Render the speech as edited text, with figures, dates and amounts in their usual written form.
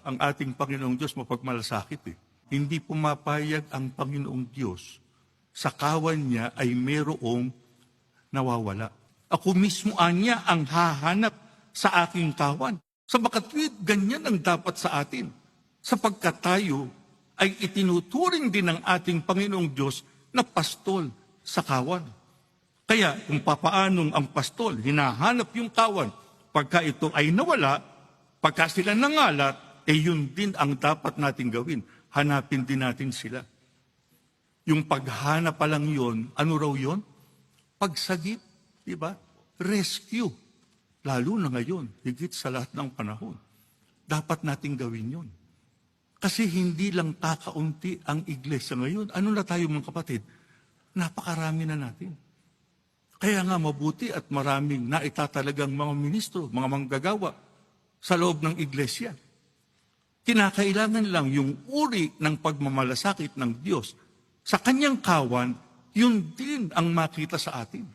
Ang ating Panginoong Diyos mapagmalasakit eh. Hindi pumapayag ang Panginoong Diyos sa kawan niya ay mayroong nawawala. Ako mismo anya ang hahanap sa aking kawan. Sa makatwid, ganyan ang dapat sa atin. Sapagkat tayo ay itinuturing din ng ating Panginoong Diyos na pastol sa kawan. Kaya kung papaanong ang pastol, hinahanap yung kawan, pagka ito ay nawala, pagka sila nangalat, yun din ang dapat natin gawin. Hanapin din natin sila. Yung paghanap pa lang yun, ano raw yun? Pagsagip, di ba? Rescue. Lalo na ngayon, higit sa lahat ng panahon. Dapat natin gawin yun. Kasi hindi lang kakaunti ang iglesia ngayon. Ano na tayo mga kapatid? Napakarami na natin. Kaya nga mabuti at maraming naitatalagang mga ministro, mga manggagawa sa loob ng iglesia. Kinakailangan lang yung uri ng pagmamalasakit ng Diyos sa kanyang kawan, yun din ang makita sa atin.